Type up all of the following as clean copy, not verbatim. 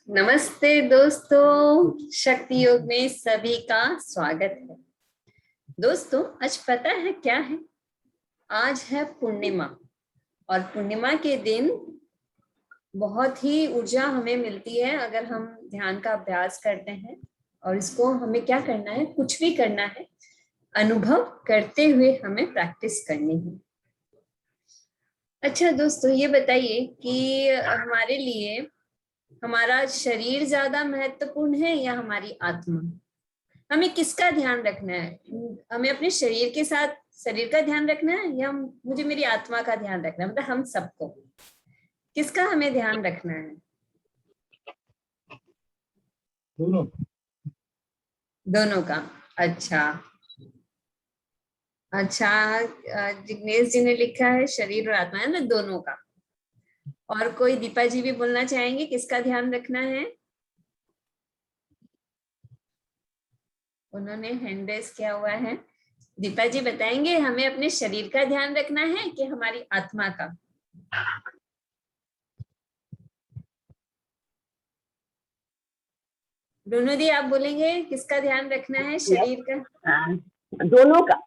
नमस्ते दोस्तों, शक्ति योग में सभी का स्वागत है। दोस्तों, आज पता है क्या है? आज है पूर्णिमा और पूर्णिमा के दिन बहुत ही ऊर्जा हमें मिलती है अगर हम ध्यान का अभ्यास करते हैं। और इसको हमें क्या करना है, कुछ भी करना है, अनुभव करते हुए हमें प्रैक्टिस करनी है। अच्छा दोस्तों, ये बताइए कि हमारे लिए हमारा शरीर ज्यादा महत्वपूर्ण है या हमारी आत्मा? हमें किसका ध्यान रखना है? हमें अपने शरीर के साथ शरीर का ध्यान रखना है या मुझे मेरी आत्मा का ध्यान रखना है? मतलब हम सबको किसका हमें ध्यान रखना है? दोनों। दोनों का। अच्छा अच्छा। जिग्नेश जी ने लिखा है शरीर और आत्मा, है ना, दोनों का। और कोई दीपा जी भी बोलना चाहेंगे किसका ध्यान रखना है? उन्होंने हैंड रेस किया हुआ है। दीपा जी बताएंगे हमें अपने शरीर का ध्यान रखना है कि हमारी आत्मा का? दोनों दी, आप बोलेंगे किसका ध्यान रखना है, शरीर का? दोनों का।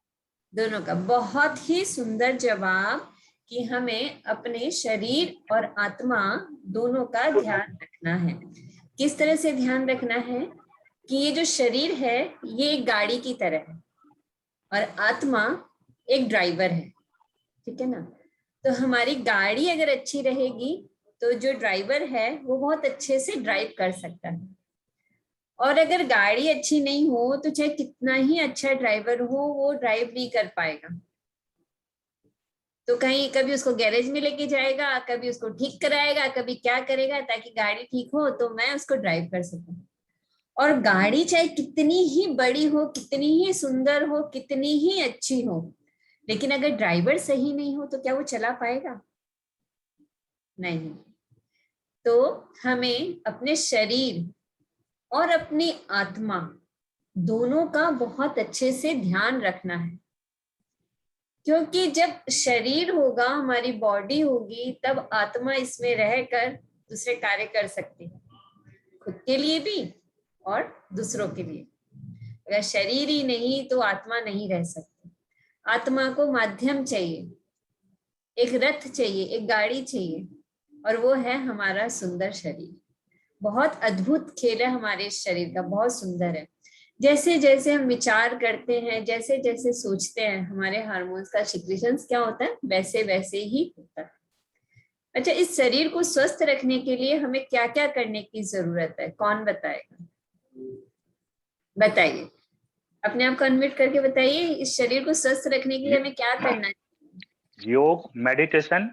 दोनों का। बहुत ही सुंदर जवाब कि हमें अपने शरीर और आत्मा दोनों का ध्यान रखना है। किस तरह से ध्यान रखना है कि ये जो शरीर है ये एक गाड़ी की तरह है और आत्मा एक ड्राइवर है, ठीक है ना? तो हमारी गाड़ी अगर अच्छी रहेगी तो जो ड्राइवर है वो बहुत अच्छे से ड्राइव कर सकता है। और अगर गाड़ी अच्छी नहीं हो तो चाहे कितना ही अच्छा ड्राइवर हो वो ड्राइव नहीं कर पाएगा। तो कहीं कभी उसको गैरेज में लेके जाएगा, कभी उसको ठीक कराएगा, कभी क्या करेगा ताकि गाड़ी ठीक हो तो मैं उसको ड्राइव कर सकूं। और गाड़ी चाहे कितनी ही बड़ी हो, कितनी ही सुंदर हो, कितनी ही अच्छी हो, लेकिन अगर ड्राइवर सही नहीं हो तो क्या वो चला पाएगा? नहीं। तो हमें अपने शरीर और अपनी आत्मा दोनों का बहुत अच्छे से ध्यान रखना है, क्योंकि जब शरीर होगा, हमारी बॉडी होगी, तब आत्मा इसमें रहकर दूसरे कार्य कर सकती है, खुद के लिए भी और दूसरों के लिए। अगर शरीर ही नहीं तो आत्मा नहीं रह सकती। आत्मा को माध्यम चाहिए, एक रथ चाहिए, एक गाड़ी चाहिए, और वो है हमारा सुंदर शरीर। बहुत अद्भुत खेल है हमारे शरीर का, बहुत सुंदर है। जैसे जैसे हम विचार करते हैं, जैसे जैसे सोचते हैं, हमारे हार्मोन्स का सिक्रीशंस क्या होता है, वैसे वैसे ही होता है। अच्छा, इस शरीर को स्वस्थ रखने के लिए हमें क्या क्या करने की जरूरत है? कौन बताएगा? बताइए, अपने आप को अनम्यूट करके बताइए। इस शरीर को स्वस्थ रखने के लिए हमें क्या करना है? योग, मेडिटेशन।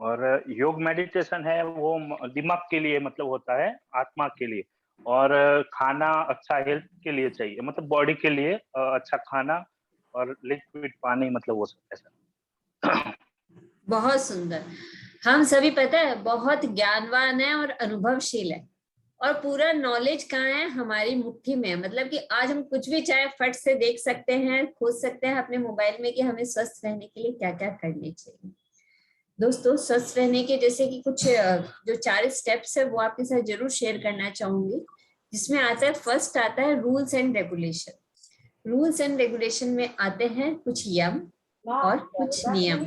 और योग मेडिटेशन है वो दिमाग के लिए मतलब होता है, आत्मा के लिए। और खाना अच्छा हेल्थ के लिए चाहिए, मतलब बॉडी के लिए अच्छा खाना और लिक्विड पानी, मतलब वो सब ऐसा। बहुत सुंदर। हम सभी पता है बहुत ज्ञानवान है और अनुभवशील है, और पूरा नॉलेज कहाँ है, हमारी मुट्ठी में है। मतलब कि आज हम कुछ भी चाहे फट से देख सकते हैं, खोज सकते हैं अपने मोबाइल में कि हमें स्वस्थ रहने के लिए क्या क्या करने चाहिए। दोस्तों, स्वस्थ रहने के जैसे कि कुछ जो 4 स्टेप्स है वो आपके साथ जरूर शेयर करना चाहूंगी, जिसमें आता है, फर्स्ट आता है rules and regulation. Rules and regulation में आते हैं कुछ यम और कुछ नियम।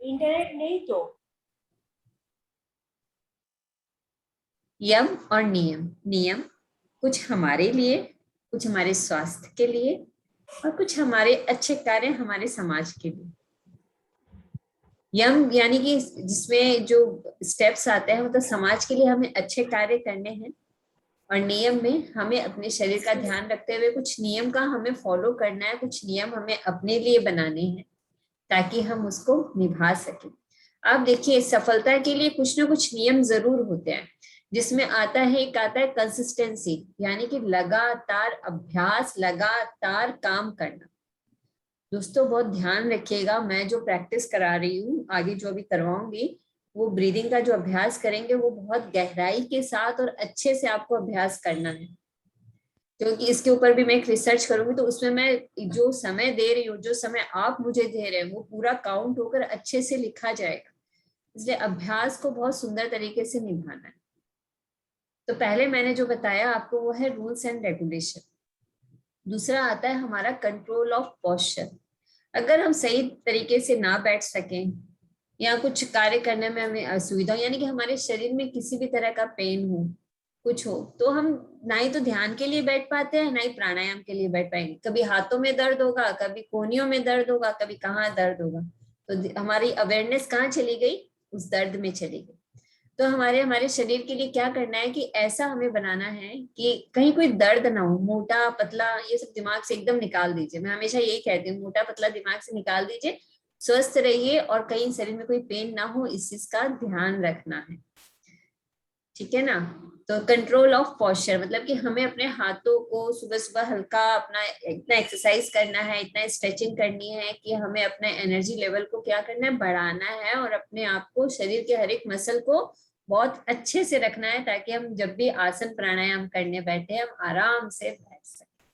इंटरनेट नहीं तो यम और नियम। नियम कुछ हमारे लिए, कुछ हमारे स्वास्थ्य के लिए, और कुछ हमारे अच्छे कार्य हमारे समाज के लिए। यम यानी कि जिसमें जो स्टेप्स आते हैं मतलब समाज के लिए हमें अच्छे कार्य करने हैं, और नियम में हमें अपने शरीर का ध्यान रखते हुए कुछ नियम का हमें फॉलो करना है, कुछ नियम हमें अपने लिए बनाने हैं ताकि हम उसको निभा सकें। आप देखिए, सफलता के लिए कुछ ना कुछ नियम जरूर होते हैं, जिसमें आता है, एक आता है कंसिस्टेंसी, यानी कि लगातार अभ्यास, लगातार काम करना। दोस्तों बहुत ध्यान रखिएगा, मैं जो प्रैक्टिस करा रही हूँ, आगे जो अभी करवाऊंगी, वो ब्रीदिंग का जो अभ्यास करेंगे वो बहुत गहराई के साथ और अच्छे से आपको अभ्यास करना है, क्योंकि इसके ऊपर भी मैं एक रिसर्च करूंगी। तो उसमें मैं जो समय दे रही हूँ, जो समय आप मुझे दे रहे हैं, वो पूरा काउंट होकर अच्छे से लिखा जाएगा। इसलिए अभ्यास को बहुत सुंदर तरीके से निभाना है। तो पहले मैंने जो बताया आपको वो है रूल्स एंड रेगुलेशन। दूसरा आता है हमारा कंट्रोल ऑफ पोस्चर। अगर हम सही तरीके से ना बैठ सकें या कुछ कार्य करने में हमें असुविधा, यानी कि हमारे शरीर में किसी भी तरह का पेन हो, कुछ हो, तो हम ना ही तो ध्यान के लिए बैठ पाते हैं, ना ही प्राणायाम के लिए बैठ पाएंगे। कभी हाथों में दर्द होगा, कभी कोहनियों में दर्द होगा, कभी कहाँ दर्द होगा, तो हमारी अवेयरनेस कहाँ चली गई? उस दर्द में चली गई। तो हमारे शरीर के लिए क्या करना है कि ऐसा हमें बनाना है कि कहीं कोई दर्द ना हो। मोटा पतला ये सब दिमाग से एकदम निकाल दीजिए। मैं हमेशा यही कहती हूँ, मोटा पतला दिमाग से निकाल दीजिए, स्वस्थ रहिए और कहीं शरीर में कोई पेन ना हो, इस चीज का ध्यान रखना है। ठीक है ना? तो कंट्रोल ऑफ पोस्चर मतलब कि हमें अपने हाथों को सुबह सुबह हल्का अपना इतना एक्सरसाइज करना है, इतना स्ट्रेचिंग करनी है कि हमें अपने एनर्जी लेवल को क्या करना है, बढ़ाना है, और अपने आप को, शरीर के हर एक मसल को बहुत अच्छे से रखना है, ताकि हम जब भी आसन प्राणायाम करने बैठे हम आराम से बैठ सकें।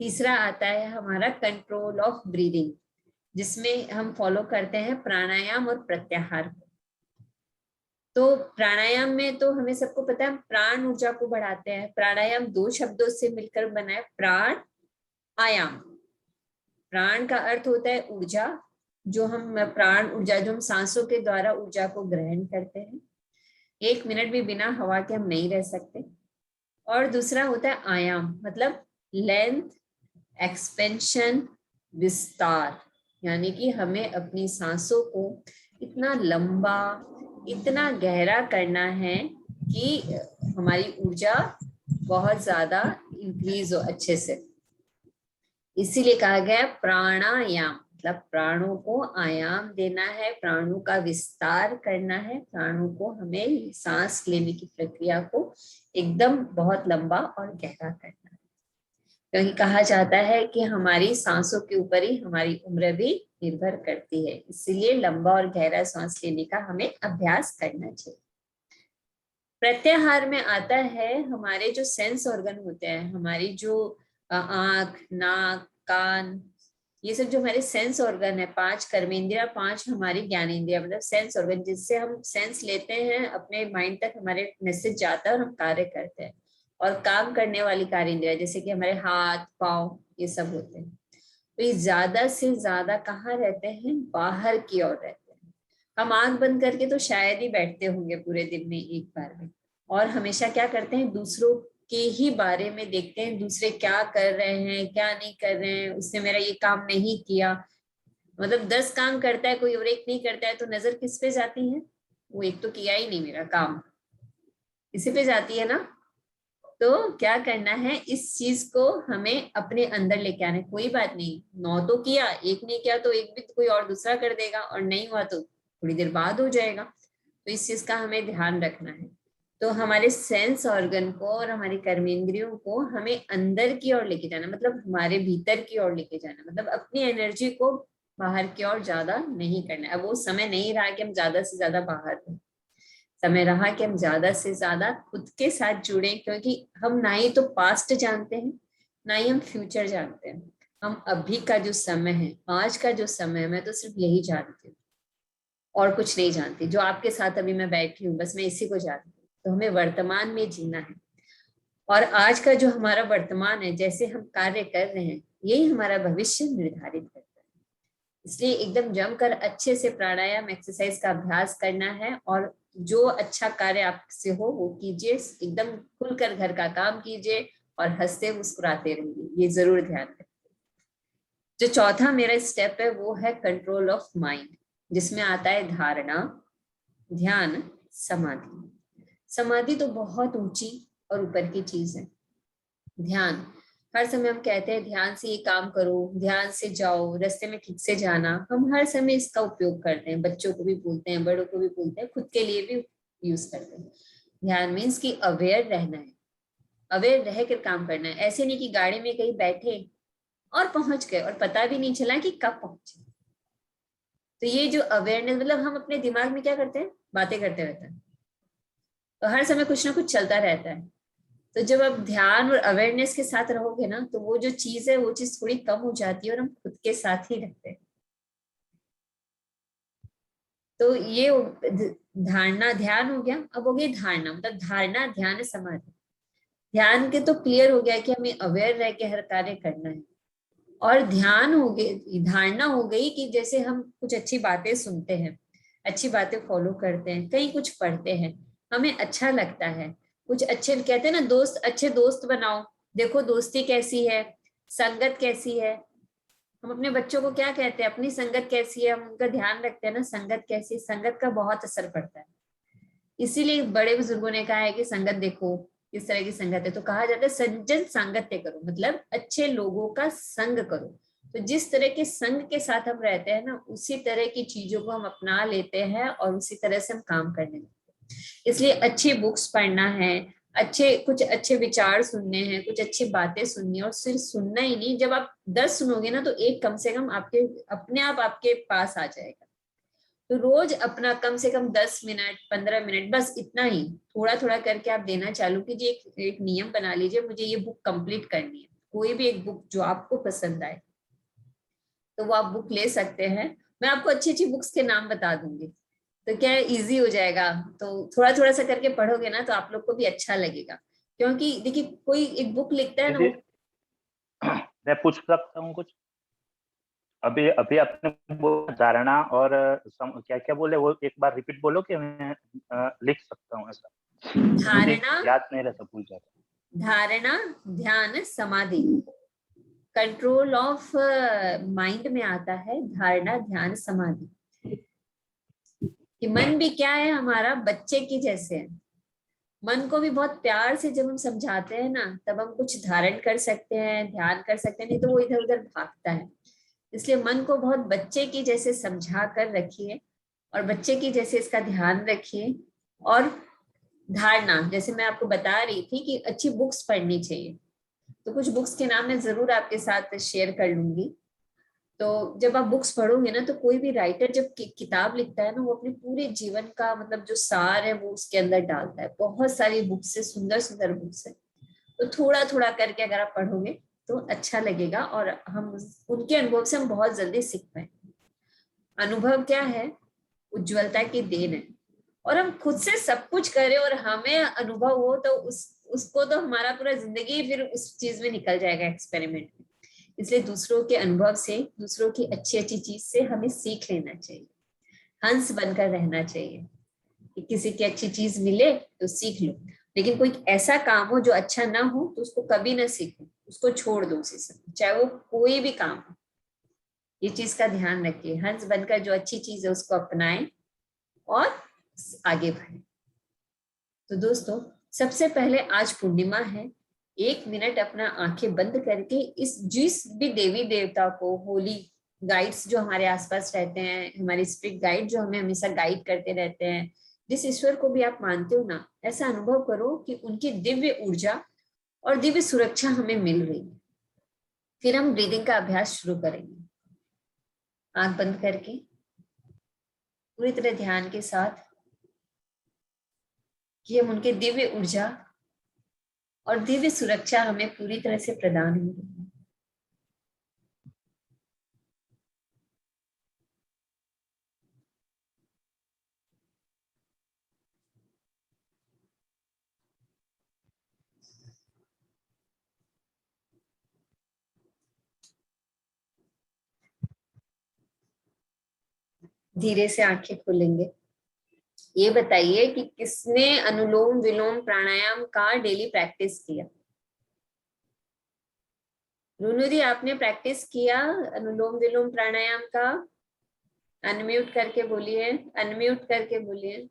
तीसरा आता है हमारा कंट्रोल ऑफ ब्रीदिंग, जिसमें हम फॉलो करते हैं प्राणायाम और प्रत्याहार को। तो प्राणायाम में तो हमें सबको पता है, प्राण ऊर्जा को बढ़ाते हैं। प्राणायाम दो शब्दों से मिलकर बना है, प्राण आयाम। प्राण का अर्थ होता है ऊर्जा, जो हम प्राण ऊर्जा, जो हम सांसों के द्वारा ऊर्जा को ग्रहण करते हैं। 1 मिनट भी बिना हवा के हम नहीं रह सकते। और दूसरा होता है आयाम, मतलब लेंथ, एक्सपेंशन, विस्तार, यानी कि हमें अपनी सांसों को इतना लंबा, इतना गहरा करना है कि हमारी ऊर्जा बहुत ज्यादा इंक्रीज हो अच्छे से। इसीलिए कहा गया प्राणायाम, मतलब प्राणों को आयाम देना है, प्राणों का विस्तार करना है, प्राणों को हमें सांस लेने की प्रक्रिया को एकदम बहुत लंबा और गहरा करना है। क्योंकि कहा जाता है कि हमारी सांसों के ऊपर ही हमारी उम्र भी निर्भर करती है, इसलिए लंबा और गहरा सांस लेने का हमें अभ्यास करना चाहिए। प्रत्याहार में आता है हमारे जो सेंस ऑर्गन होते हैं, हमारी जो आंख, नाक, कान, ये सब जो हमारे सेंस ऑर्गन है, 5 कर्मेंद्रिया, 5 हमारी ज्ञानेंद्रिया, मतलब सेंस ऑर्गन, जिससे हम सेंस लेते हैं, अपने माइंड तक हमारे मैसेज जाता है और हम कार्य करते हैं। और काम करने वाली कार्य जैसे कि हमारे हाथ, पाँव, ये सब होते हैं। तो ये ज्यादा से ज्यादा कहाँ रहते हैं? बाहर की ओर रहते हैं। हम आंख बंद करके तो शायद ही बैठते होंगे पूरे दिन में एक बार में, और हमेशा क्या करते हैं? दूसरों के ही बारे में देखते हैं, दूसरे क्या कर रहे हैं, क्या नहीं कर रहे हैं, उसने मेरा ये काम नहीं किया। मतलब 10 काम करता है कोई और एक नहीं करता है, तो नजर किस पे जाती है? वो एक तो किया ही नहीं मेरा काम, इसी पे जाती है ना। तो क्या करना है, इस चीज को हमें अपने अंदर लेके आना है। कोई बात नहीं, 9 तो किया, एक नहीं किया तो एक भी तो कोई और दूसरा कर देगा, और नहीं हुआ तो थोड़ी देर बाद हो जाएगा। तो इस चीज का हमें ध्यान रखना है। तो हमारे सेंस ऑर्गन को और हमारी कर्मेंद्रियों को हमें अंदर की ओर लेके जाना, मतलब हमारे भीतर की ओर लेके जाना, मतलब अपनी एनर्जी को बाहर की ओर ज्यादा नहीं करना है। अब वो समय नहीं रहा कि हम ज्यादा से ज्यादा बाहर रहें, समय रहा कि हम ज्यादा से ज्यादा खुद के साथ जुड़े, क्योंकि हम ना ही तो पास्ट जानते हैं, ना ही हम फ्यूचर जानते हैं। हम अभी का जो समय है, आज का जो समय है, मैं तो सिर्फ यही जानती हूँ और कुछ नहीं जानती। जो आपके साथ अभी मैं बैठी हूँ, बस मैं इसी को जानती हूँ। तो हमें वर्तमान में जीना है, और आज का जो हमारा वर्तमान है, जैसे हम कार्य कर रहे हैं, यही हमारा भविष्य निर्धारित करता है। इसलिए एकदम जमकर अच्छे से प्राणायाम एक्सरसाइज का अभ्यास करना है, और जो अच्छा कार्य आपसे हो वो कीजिए, एकदम खुलकर घर का काम कीजिए और हंसते मुस्कुराते रहिए, ये जरूर ध्यान रखें। जो चौथा मेरा स्टेप है वो है कंट्रोल ऑफ माइंड, जिसमें आता है धारणा, ध्यान, समाधि। समाधि तो बहुत ऊंची और ऊपर की चीज है। ध्यान, हर समय हम कहते हैं ध्यान से ये काम करो, ध्यान से जाओ, रास्ते में ठीक से जाना, हम हर समय इसका उपयोग करते हैं, बच्चों को भी बोलते हैं, बड़ों को भी बोलते हैं, खुद के लिए भी यूज करते हैं। ध्यान मीन्स कि अवेयर रहना है, अवेयर रह कर काम करना है। ऐसे नहीं कि गाड़ी में कहीं बैठे और पहुंच गए और पता भी नहीं चला कि कब पहुंचे। तो ये जो अवेयरनेस, मतलब हम अपने दिमाग में क्या करते हैं? बातें करते रहते हैं, तो हर समय कुछ ना कुछ चलता रहता है। तो जब आप ध्यान और अवेयरनेस के साथ रहोगे ना, तो वो जो चीज है वो चीज थोड़ी कम हो जाती है और हम खुद के साथ ही रहते हैं। तो ये धारणा ध्यान हो गया। अब हो गई धारणा, मतलब धारणा ध्यान समाधि। ध्यान के तो क्लियर हो गया कि हमें अवेयर रह के हर कार्य करना है, और ध्यान हो गई, धारणा हो गई कि जैसे हम कुछ अच्छी बातें सुनते हैं, अच्छी बातें फॉलो करते हैं, कहीं कुछ पढ़ते हैं, हमें अच्छा लगता है, कुछ अच्छे कहते हैं ना दोस्त, अच्छे दोस्त बनाओ, देखो दोस्ती कैसी है, संगत कैसी है। हम अपने बच्चों को क्या कहते हैं, अपनी संगत कैसी है, हम उनका ध्यान रखते हैं ना, संगत कैसी है, संगत का बहुत असर पड़ता है। इसीलिए बड़े बुजुर्गों ने कहा है कि संगत देखो किस तरह की संगत है, तो कहा जाता है सज्जन सांगत्य करो, मतलब अच्छे लोगों का संग करो। तो जिस तरह के संग के साथ हम रहते हैं ना, उसी तरह की चीजों को हम अपना लेते हैं और उसी तरह से हम काम करने लगते हैं। इसलिए अच्छी बुक्स पढ़ना है, कुछ अच्छे विचार सुनने हैं, कुछ अच्छी बातें सुननी है। और सिर्फ सुनना ही नहीं, जब आप 10 सुनोगे ना तो एक कम से कम आपके अपने आप आपके पास आ जाएगा। तो रोज अपना कम से कम 10 मिनट 15 मिनट, बस इतना ही थोड़ा थोड़ा करके आप देना चालू कीजिए। एक नियम बना लीजिए, मुझे ये बुक कंप्लीट करनी है। कोई भी एक बुक जो आपको पसंद आए तो वो आप बुक ले सकते हैं। मैं आपको अच्छी अच्छी बुक्स के नाम बता दूंगी, तो क्या इजी हो जाएगा। तो थोड़ा थोड़ा सा करके पढ़ोगे ना तो आप लोग को भी अच्छा लगेगा। क्योंकि देखिए कोई एक बुक लिखता है ना, दीदी मैं पूछ सकता हूँ कुछ? अभी अभी आपने धारणा और क्या क्या बोले, वो एक बार रिपीट बोलो कि मैं लिख सकता हूँ ऐसा। मुझे धारणा, याद नहीं रहता, भूल जाता। धारणा ध्यान समाधि, कंट्रोल ऑफ माइंड में आता है धारणा ध्यान समाधि। कि मन भी क्या है हमारा, बच्चे की जैसे है। मन को भी बहुत प्यार से जब हम समझाते हैं ना, तब हम कुछ धारण कर सकते हैं, ध्यान कर सकते हैं, नहीं तो वो इधर उधर भागता है। इसलिए मन को बहुत बच्चे की जैसे समझा कर रखिए, और बच्चे की जैसे इसका ध्यान रखिए। और धारणा, जैसे मैं आपको बता रही थी कि अच्छी बुक्स पढ़नी चाहिए, तो कुछ बुक्स के नाम मैं जरूर आपके साथ शेयर कर लूंगी। तो जब आप बुक्स पढ़ोगे ना, तो कोई भी राइटर जब किताब लिखता है ना, वो अपने पूरे जीवन का मतलब जो सार है वो उसके अंदर डालता है। बहुत सारी बुक्स है, सुंदर सुंदर बुक्स है। तो थोड़ा थोड़ा करके अगर आप पढ़ोगे तो अच्छा लगेगा, और हम उनके अनुभव से हम बहुत जल्दी सीख पाएंगे। अनुभव क्या है, उज्ज्वलता की देन है। और हम खुद से सब कुछ करें और हमें अनुभव हो तो उसको तो हमारा पूरा जिंदगी फिर उस चीज में निकल जाएगा, एक्सपेरिमेंट में। इसलिए दूसरों के अनुभव से, दूसरों की अच्छी अच्छी चीज से हमें सीख लेना चाहिए। हंस बनकर रहना चाहिए कि किसी की अच्छी चीज मिले तो सीख लो, लेकिन कोई ऐसा काम हो जो अच्छा ना हो तो उसको कभी ना सीखो, उसको छोड़ दो उसी समय, चाहे वो कोई भी काम हो। ये चीज का ध्यान रखिए, हंस बनकर जो अच्छी चीज है उसको अपनाएं और आगे बढ़े। तो दोस्तों, सबसे पहले आज पूर्णिमा है। 1 मिनट अपना आंखें बंद करके इस जिस भी देवी देवता को, होली गाइड्स जो हमारे आसपास रहते हैं, हमारे स्पिरिट गाइड जो हमें हमेशा गाइड करते रहते हैं, जिस ईश्वर को भी आप मानते हो ना, ऐसा अनुभव करो कि उनकी दिव्य ऊर्जा और दिव्य सुरक्षा हमें मिल रही है। फिर हम ब्रीदिंग का अभ्यास शुरू करेंगे, आंख बंद करके पूरी तरह ध्यान के साथ, कि हम उनके दिव्य ऊर्जा और दिव्य सुरक्षा हमें पूरी तरह से प्रदान हो रही है। धीरे से आंखें खोलेंगे। ये बताइए कि किसने अनुलोम विलोम प्राणायाम का डेली प्रैक्टिस किया? रूनू दी, आपने प्रैक्टिस किया अनुलोम विलोम प्राणायाम का? अनम्यूट करके बोलिए, अनम्यूट करके बोलिए।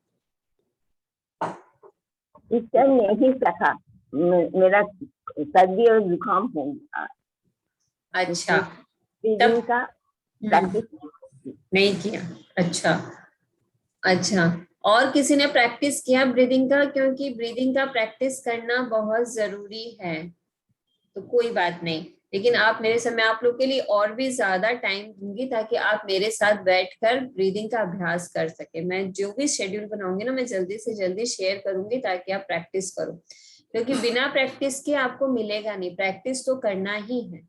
टीचर नहीं सका, मेरा सर्दी और जुकाम हो गया। अच्छा, ब्रीदिंग का प्रैक्टिस नहीं किया। अच्छा अच्छा, और किसी ने प्रैक्टिस किया ब्रीदिंग का? क्योंकि ब्रीदिंग का प्रैक्टिस करना बहुत जरूरी है। तो कोई बात नहीं, लेकिन आप मेरे समय आप लोग के लिए और भी ज्यादा टाइम दूंगी, ताकि आप मेरे साथ बैठकर ब्रीदिंग का अभ्यास कर सके। मैं जो भी शेड्यूल बनाऊंगी ना, मैं जल्दी से जल्दी शेयर करूंगी ताकि आप प्रैक्टिस करो। क्योंकि बिना प्रैक्टिस के आपको मिलेगा नहीं, प्रैक्टिस तो करना ही है।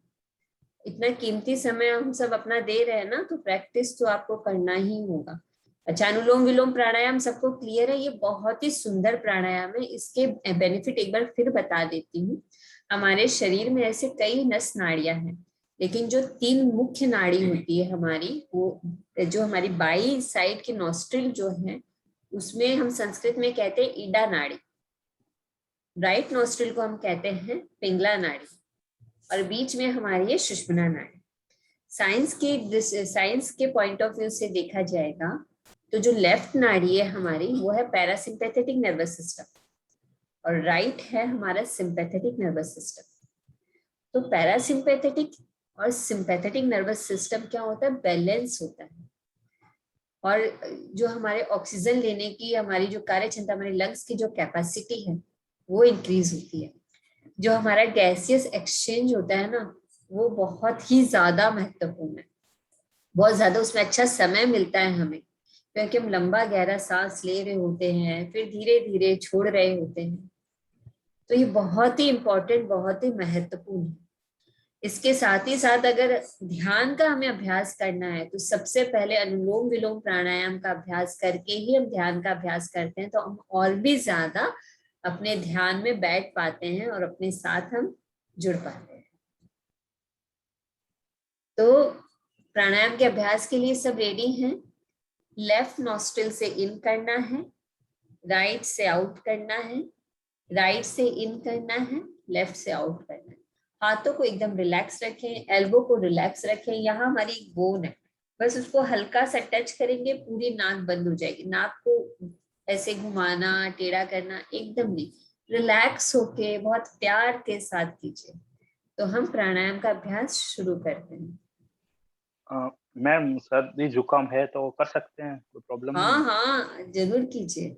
इतना कीमती समय हम सब अपना दे रहे हैं ना, तो प्रैक्टिस तो आपको करना ही होगा। अच्छा, अनुलोम विलोम प्राणायाम सबको क्लियर है? ये बहुत ही सुंदर प्राणायाम है। इसके बेनिफिट एक बार फिर बता देती हूँ। हमारे शरीर में ऐसे कई नस नाड़ियां हैं, लेकिन जो 3 मुख्य नाड़ी होती है हमारी, वो जो हमारी बाई साइड की नॉस्ट्रिल जो है, उसमें हम संस्कृत में कहते हैं ईडा नाड़ी, राइट नॉस्ट्रिल को हम कहते हैं पिंगला नाड़ी, और बीच में हमारी है सुषुम्ना नाड़ी। साइंस के पॉइंट ऑफ व्यू से देखा जाएगा तो जो लेफ्ट नाड़ी है हमारी, वो है पैरासिम्पैथेटिक नर्वस सिस्टम, और राइट है हमारा सिंपैथेटिक नर्वस सिस्टम। तो पैरासिम्पैथेटिक और सिंपैथेटिक नर्वस सिस्टम क्या होता है? बैलेंस होता है, और जो हमारे ऑक्सीजन लेने की हमारी जो कार्य क्षमता, हमारी लंग्स की जो कैपेसिटी है, वो इंक्रीज होती है। जो हमारा गैसियस एक्सचेंज होता है ना, वो बहुत ही ज्यादा महत्वपूर्ण है, बहुत ज्यादा उसमें अच्छा समय मिलता है हमें, क्योंकि हम लंबा गहरा सांस ले रहे होते हैं, फिर धीरे धीरे छोड़ रहे होते हैं। तो ये बहुत ही इंपॉर्टेंट, बहुत ही महत्वपूर्ण है। इसके साथ ही साथ अगर ध्यान का हमें अभ्यास करना है, तो सबसे पहले अनुलोम विलोम प्राणायाम का अभ्यास करके ही हम ध्यान का अभ्यास करते हैं, तो हम और भी ज्यादा अपने ध्यान में बैठ पाते हैं और अपने साथ हम जुड़ पाते हैं। तो प्राणायाम के अभ्यास के लिए सब रेडी हैं? लेफ्ट नॉस्ट्रिल से इन करना है, राइट से आउट करना है, राइट से इन करना है, लेफ्ट से आउट करना है। हाथों को एकदम रिलैक्स रखें, एल्बो को रिलैक्स रखें। यहाँ हमारी एक बोन है, बस उसको हल्का सा टच करेंगे, पूरी नाक बंद हो जाएगी। नाक को ऐसे घुमाना, टेढ़ा करना एकदम नहीं, रिलैक्स होके बहुत प्यार के साथ कीजिए। तो हम प्राणायाम का अभ्यास शुरू करते हैं। मैम सर्दी जुकाम है तो कर सकते हैं, कोई प्रॉब्लम नहीं हाँ है? हाँ, जरूर कीजिए।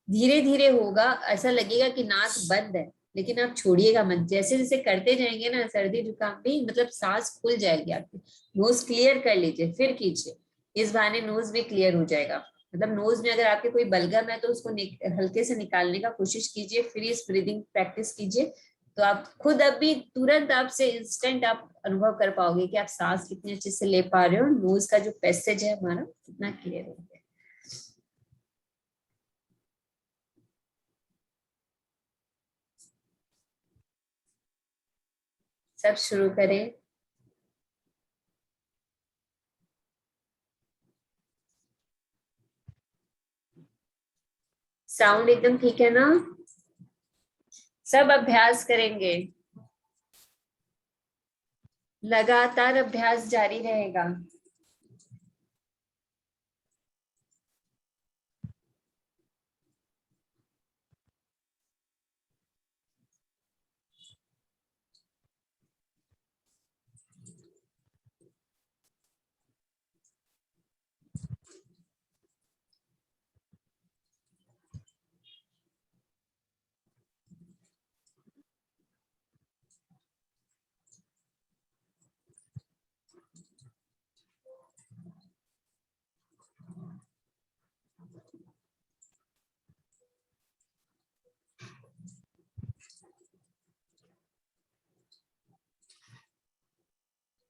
धीरे धीरे होगा, ऐसा लगेगा कि नाक बंद है, लेकिन आप छोड़िएगा मत। जैसे जैसे करते जाएंगे ना, सर्दी जुकाम भी मतलब सांस खुल जाएगी आपकी। नोज क्लियर कर लीजिए, फिर कीजिए। इस बहाने नोज भी क्लियर हो जाएगा। मतलब नोज में अगर आपके कोई बलगम है तो उसको हल्के से निकालने का कोशिश कीजिए, फिर इस ब्रीदिंग प्रैक्टिस कीजिए। तो आप खुद अभी तुरंत आपसे इंस्टेंट आप अनुभव कर पाओगे कि आप सांस कितनी अच्छे से ले पा रहे हो, नोज का जो पैसेज है हमारा कितना क्लियर हो गया। सब शुरू करें। साउंड एकदम ठीक है ना? सब अभ्यास करेंगे, लगातार अभ्यास जारी रहेगा।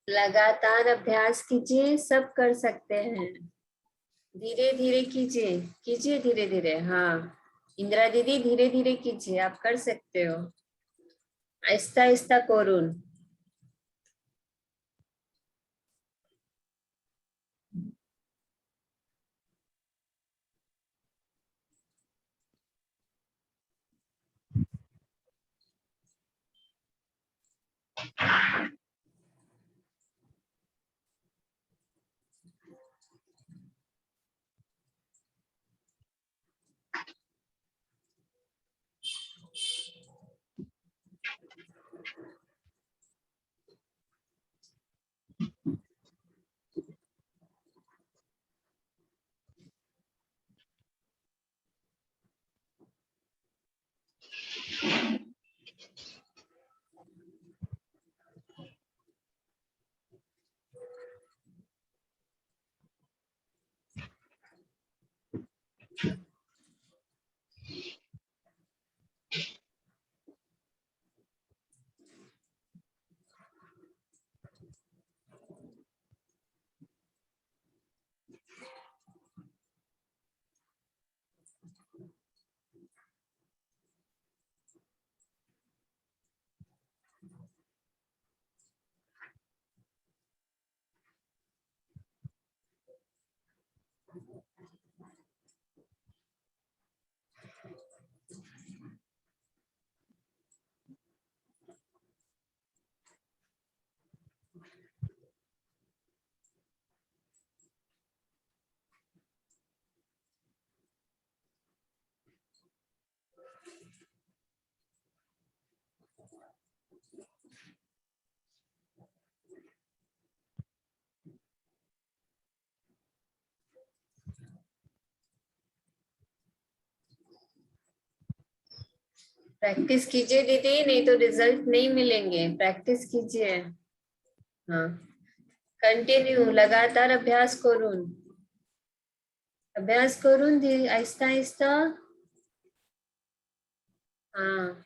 लगातार अभ्यास कीजिए, सब कर सकते हैं। धीरे धीरे कीजिए, कीजिए धीरे धीरे। हाँ इंदिरा दीदी, धीरे धीरे कीजिए, आप कर सकते हो। आहिस्ता आहिस्ता करुन। प्रैक्टिस कीजिए दीदी, नहीं तो रिजल्ट नहीं मिलेंगे। प्रैक्टिस कीजिए। हाँ, कंटिन्यू, लगातार अभ्यास करून दी, आहिस्ता आहिस्ता। हाँ,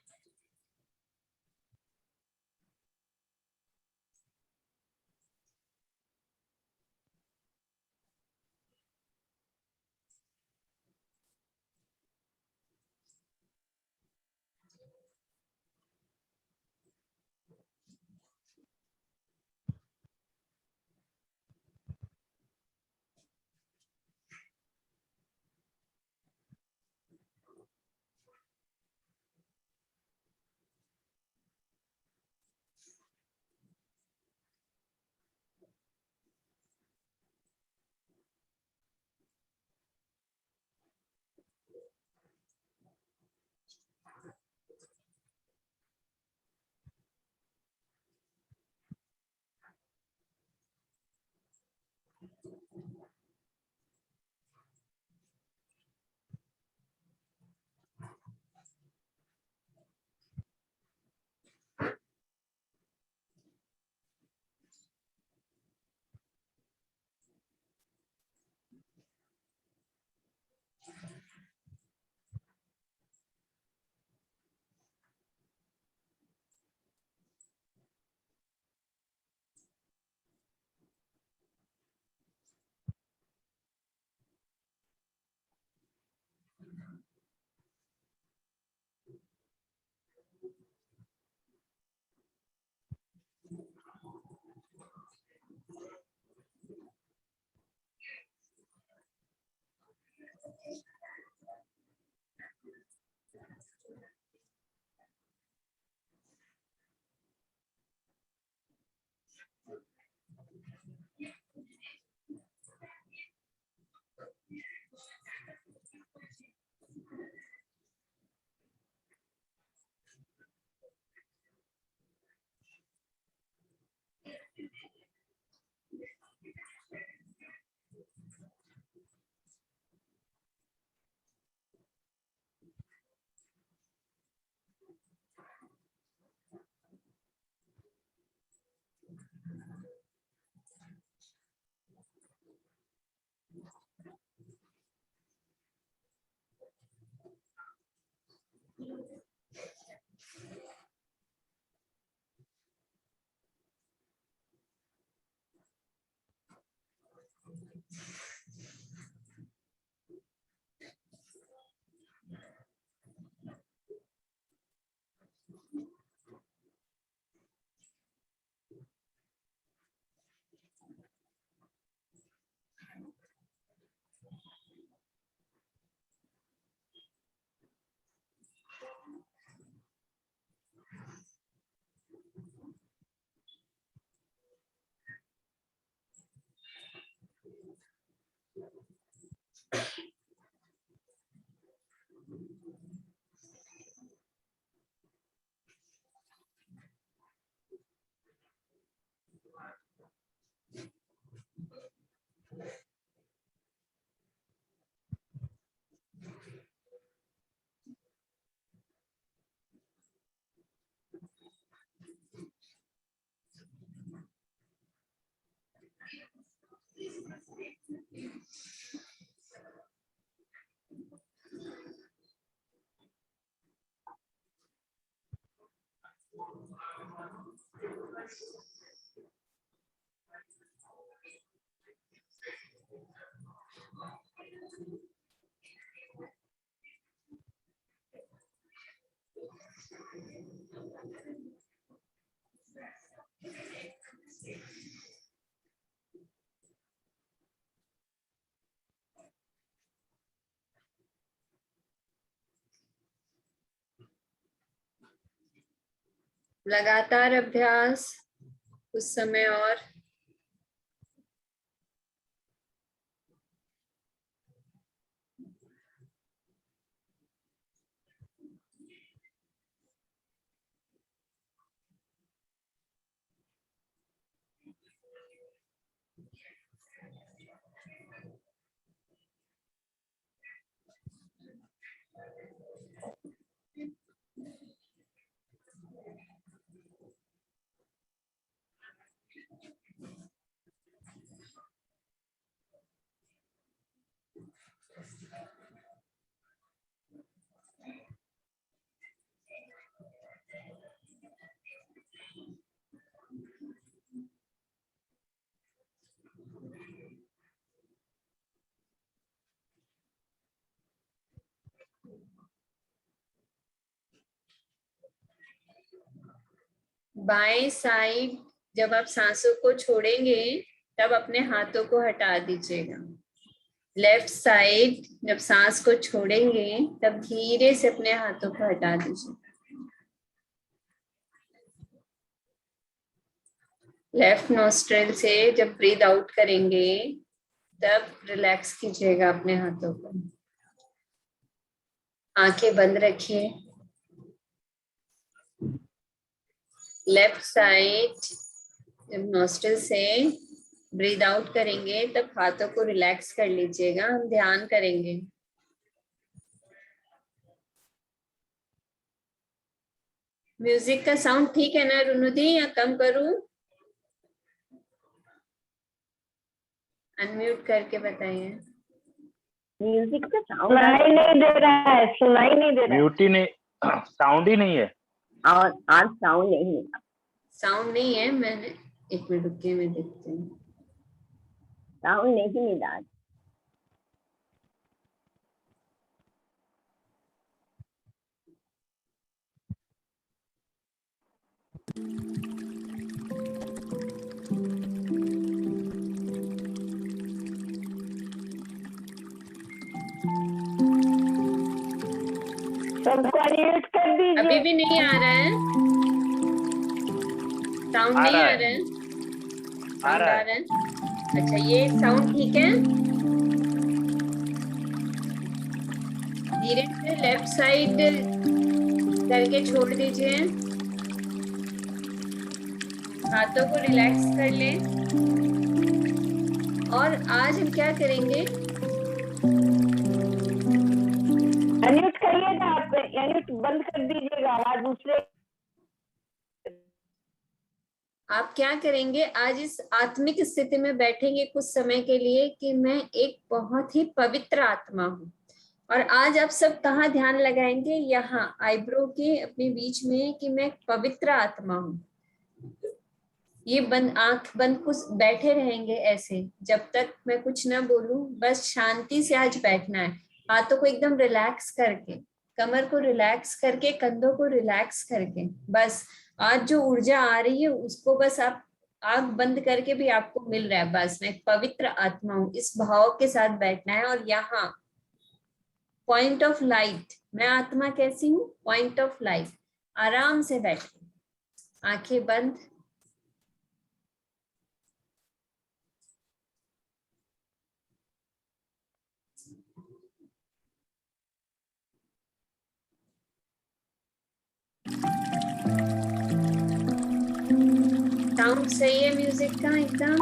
लगातार अभ्यास कुछ समय और। बाएं साइड जब आप सांसों को छोड़ेंगे तब अपने हाथों को हटा दीजिएगा। लेफ्ट साइड जब सांस को छोड़ेंगे तब धीरे से अपने हाथों को हटा दीजिए। लेफ्ट नोस्ट्रिल से जब ब्रीद आउट करेंगे तब रिलैक्स कीजिएगा अपने हाथों को। आंखें बंद रखिए। लेफ्ट साइड जब नोस्ट्रिल से ब्रीद आउट करेंगे तब हाथों को रिलैक्स कर लीजिएगा। हम ध्यान करेंगे। म्यूजिक का साउंड ठीक है ना रुनुदी, या कम करूं? अनम्यूट करके बताइए। म्यूजिक का साउंड सुनाई नहीं दे रहा है, सुनाई नहीं दे रहा है। म्यूट ही नहीं, साउंड ही नहीं है। और आज साउंड नहीं है। साउंड नहीं है। मैंने एक मिनट रुकिए, मैं देखती हूँ। साउंड नहीं मिला आज। सबको अनम्यूट कर अभी दीजिए। भी नहीं आ रहा है साउंड? आ नहीं रहा आ है। रहा है? आ साउंड रहा आ है। रहा है। अच्छा, ये साउंड ठीक है। धीरे से लेफ्ट साइड करके छोड़ दीजिए। हाथों को रिलैक्स कर लें। और आज हम क्या करेंगे? अनम्यूट करिएगा आप, अनम्यूट बंद कर दीजिएगा, आवाज दूसरे। आप क्या करेंगे? आज इस आत्मिक स्थिति में बैठेंगे कुछ समय के लिए कि मैं एक बहुत ही पवित्र आत्मा हूँ। और आज आप सब कहाँ ध्यान लगाएंगे? यहाँ आईब्रो के अपने बीच में, कि मैं एक पवित्र आत्मा हूँ। ये बंद, आंख बंद कुछ बैठे रहेंगे ऐसे जब तक मैं कुछ ना बोलूं। बस शांति से आज बैठना है। हाथों को एकदम रिलैक्स करके, कमर को रिलैक्स करके, कंधों को रिलैक्स करके, बस आज जो ऊर्जा आ रही है उसको बस आप आंख बंद करके भी आपको मिल रहा है। बस मैं एक पवित्र आत्मा हूँ, इस भाव के साथ बैठना है। और यहाँ पॉइंट ऑफ लाइट, मैं आत्मा कैसी हूँ? Point of light. आराम से बैठे, आंखें बंद। साउंड सही है म्यूजिक का एकदम।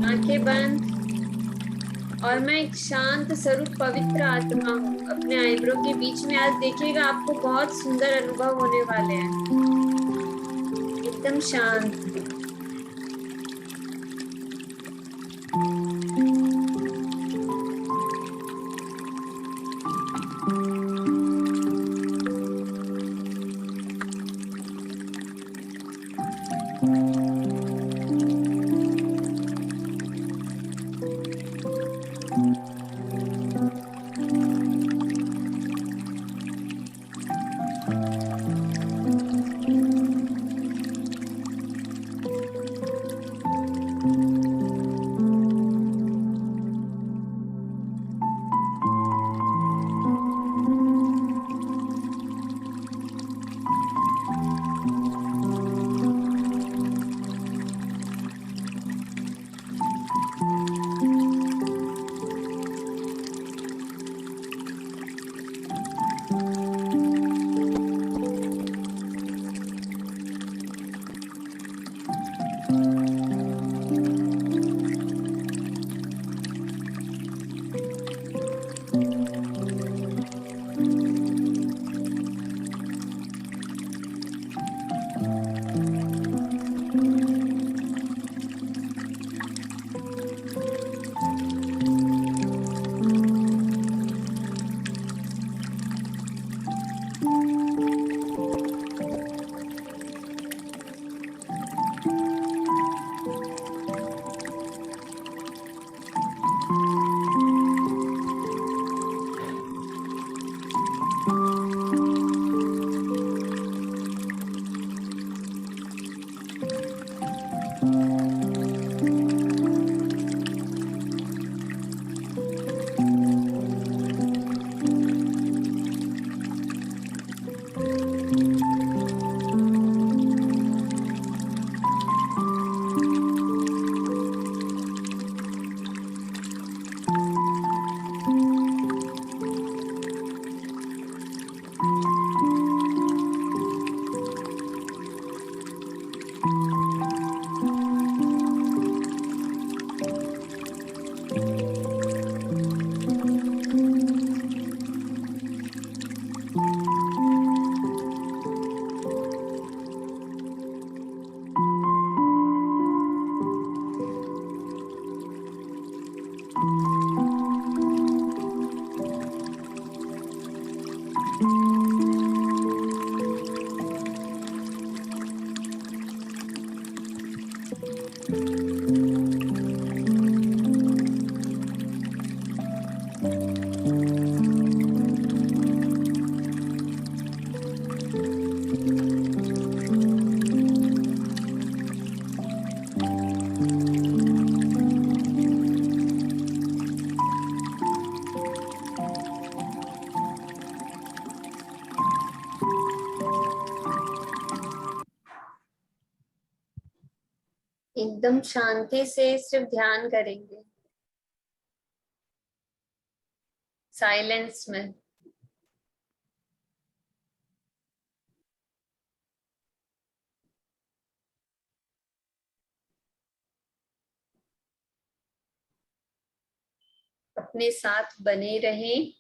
आंखें बंद। और मैं एक शांत स्वरूप पवित्र आत्मा हूँ अपने आईब्रो के बीच में। आज देखिएगा आपको बहुत सुंदर अनुभव होने वाले हैं। एकदम शांत। एकदम शांति से सिर्फ ध्यान करेंगे, साइलेंस में। अपने साथ बने रहें।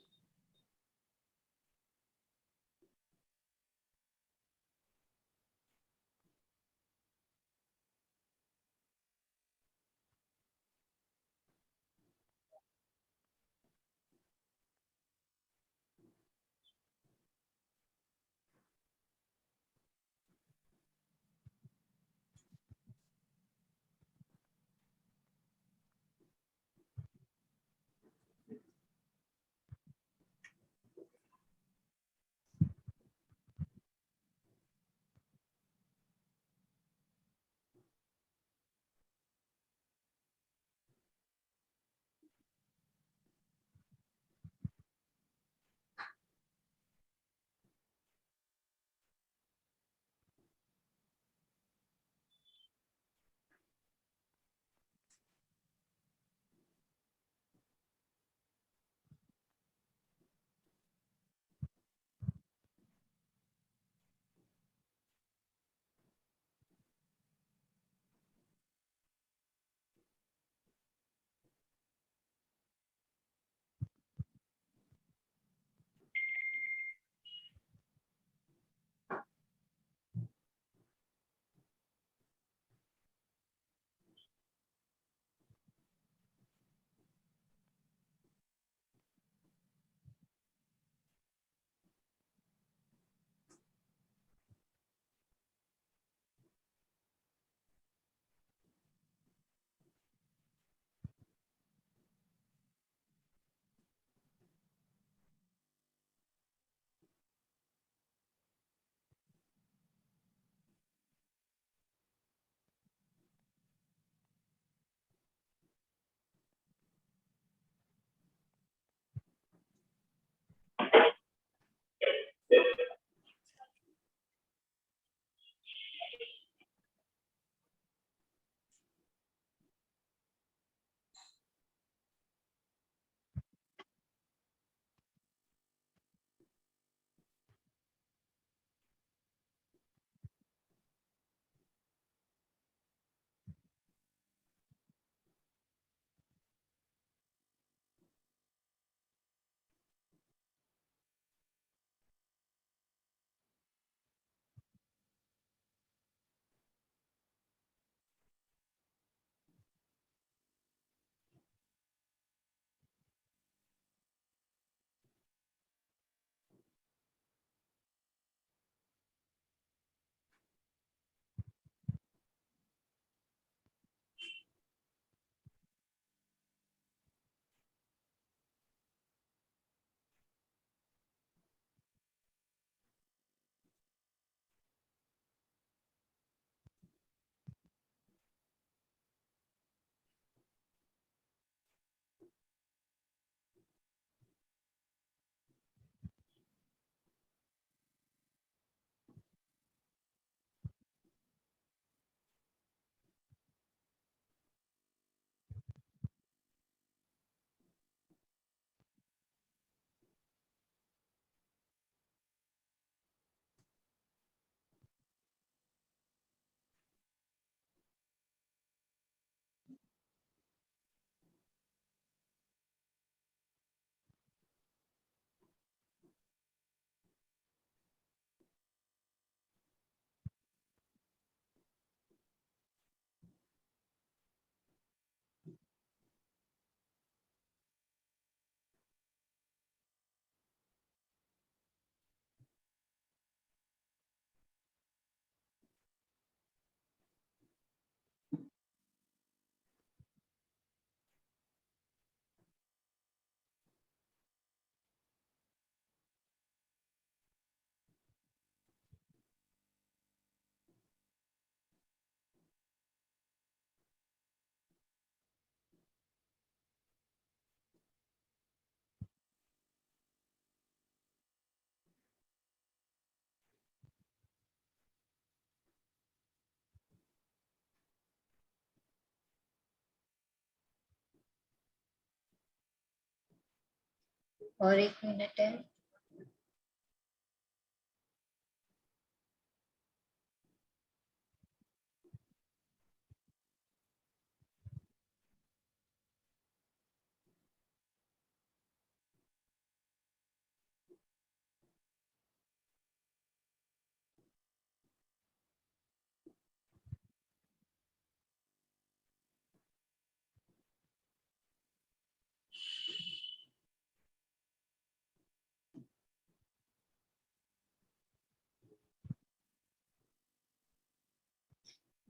और 1 मिनट है।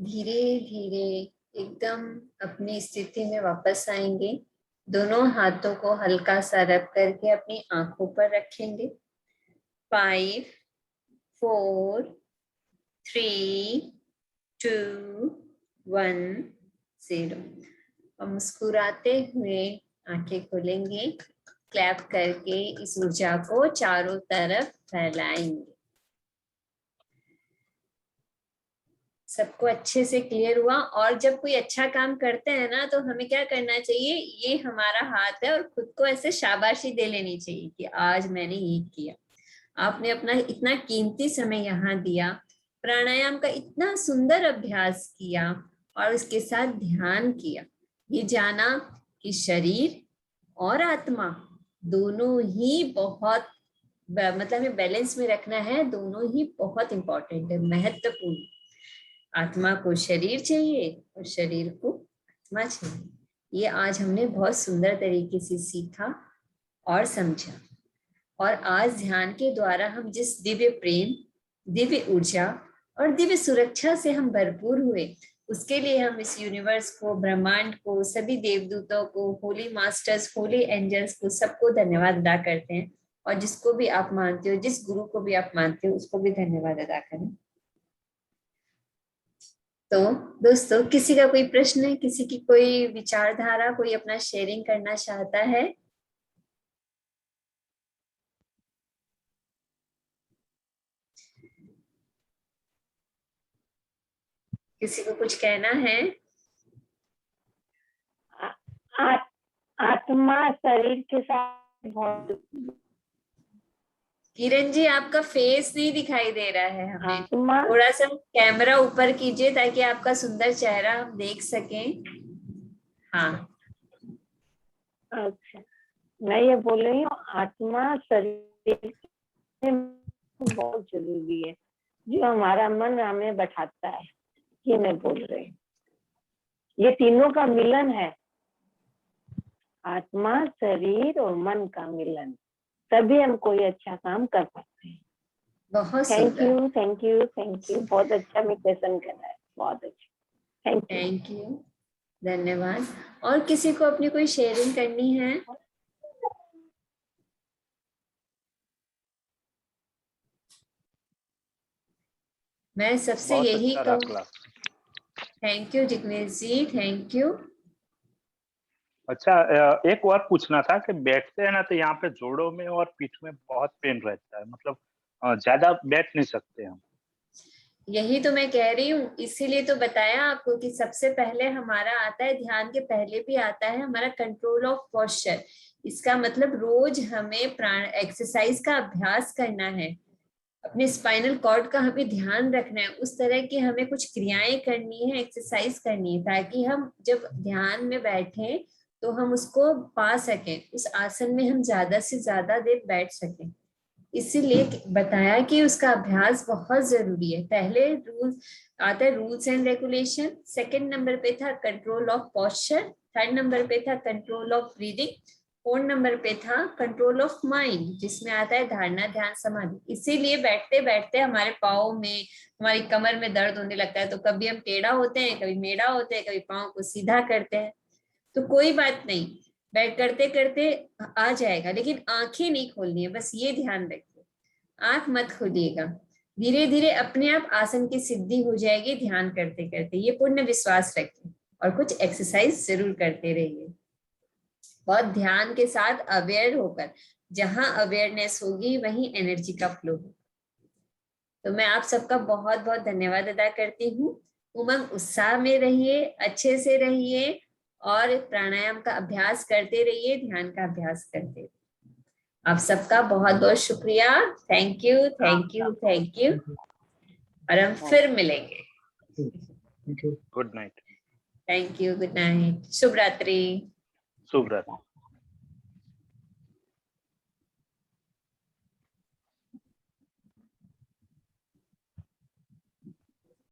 धीरे धीरे एकदम अपनी स्थिति में वापस आएंगे। दोनों हाथों को हल्का सा रब करके अपनी आंखों पर रखेंगे। 5 4 3 2 1 0। और मुस्कुराते हुए आंखें खोलेंगे। क्लैप करके इस ऊर्जा को चारों तरफ फैलाएंगे। सबको अच्छे से क्लियर हुआ? और जब कोई अच्छा काम करते हैं ना तो हमें क्या करना चाहिए, ये हमारा हाथ है और खुद को ऐसे शाबाशी दे लेनी चाहिए कि आज मैंने ये किया। आपने अपना इतना कीमती समय यहाँ दिया, प्राणायाम का इतना सुंदर अभ्यास किया और उसके साथ ध्यान किया। ये जाना कि शरीर और आत्मा दोनों ही बहुत मतलब हमें बैलेंस में रखना है। दोनों ही बहुत इंपॉर्टेंट है, महत्वपूर्ण। आत्मा को शरीर चाहिए और शरीर को आत्मा चाहिए। ये आज हमने बहुत सुंदर तरीके से सीखा और समझा। और आज ध्यान के द्वारा हम जिस दिव्य प्रेम, दिव्य ऊर्जा और दिव्य सुरक्षा से हम भरपूर हुए, उसके लिए हम इस यूनिवर्स को, ब्रह्मांड को, सभी देवदूतों को, होली मास्टर्स, होली एंजल्स को, सबको धन्यवाद अदा करते हैं। और जिसको भी आप मानते हो, जिस गुरु को भी आप मानते हो, उसको भी धन्यवाद अदा करें। तो दोस्तों, किसी का कोई प्रश्न है, किसी की कोई विचारधारा, कोई अपना शेयरिंग करना चाहता है? किसी को कुछ कहना है? आत्मा शरीर के साथ बहुत। किरण जी, आपका फेस नहीं दिखाई दे रहा है हमें। आत्मा, थोड़ा सा कैमरा ऊपर कीजिए ताकि आपका सुंदर चेहरा हम देख सकें। हाँ, अच्छा, मैं ये बोल रही हूँ आत्मा शरीर में बहुत जरूरी है। जो हमारा मन हमें बैठाता है, ये मैं बोल रही हूँ। ये तीनों का मिलन है, आत्मा, शरीर और मन का मिलन, तभी हम कोई अच्छा काम कर सकते हैं। बहुत थैंक सुंदर। You, thank you, thank you. बहुत अच्छा में क्वेश्चन कर रहा है, बहुत अच्छा। Thank you. थैंक यू, धन्यवाद। और किसी को अपनी कोई शेयरिंग करनी है? मैं सबसे बहुत यही अच्छा रहा कहूँ। Class. Thank you Jignesh ji, thank you. अच्छा, एक और पूछना था कि बैठते हैं ना तो यहाँ पे जोड़ों में और पीठ में बहुत पेन रहता है, मतलब ज्यादा बैठ नहीं सकते हम। यही तो मैं कह रही हूँ, इसीलिए तो बताया आपको कि सबसे पहले हमारा आता है, ध्यान के पहले भी आता है हमारा कंट्रोल ऑफ पोस्चर। इसका मतलब रोज हमें प्राण एक्सरसाइज का अभ्यास करना है। अपने स्पाइनल कॉर्ड का हमें ध्यान रखना है, उस तरह की हमें कुछ क्रियाएं करनी है, एक्सरसाइज करनी है, ताकि हम जब ध्यान में बैठे तो हम उसको पा सकें, उस आसन में हम ज्यादा से ज्यादा देर बैठ सकें। इसीलिए बताया कि उसका अभ्यास बहुत जरूरी है। पहले रूल्स आता है, rules and regulation. Second number पे था control of posture. Third number पे था control of breathing. Fourth number पे था कंट्रोल ऑफ माइंड, जिसमें आता है धारणा, ध्यान, समाधि। इसीलिए बैठते बैठते हमारे पाँव में, हमारी कमर में दर्द होने लगता है। तो कभी हम टेढ़ा होते हैं, कभी मेढ़ा होते हैं, कभी पाँव को सीधा करते हैं। तो कोई बात नहीं, बैठ करते करते आ जाएगा, लेकिन आंखें नहीं खोलनी है, बस ये ध्यान रखिए। आंख मत खोलिएगा, धीरे धीरे अपने आप आसन की सिद्धि हो जाएगी ध्यान करते करते। ये पूर्ण विश्वास रखिए और कुछ एक्सरसाइज जरूर करते रहिए, बहुत ध्यान के साथ अवेयर होकर। जहां अवेयरनेस होगी वहीं एनर्जी का फ्लो होगा। तो मैं आप सबका बहुत बहुत धन्यवाद अदा करती हूँ। उमंग उत्साह में रहिए, अच्छे से रहिए और प्राणायाम का अभ्यास करते रहिए, ध्यान का अभ्यास करते रहिए। आप सबका बहुत बहुत शुक्रिया। Thank you, thank you, thank you. और हम फिर मिलेंगे। Good night. Thank you, good night, शुभ रात्रि। शुभ रात्रि।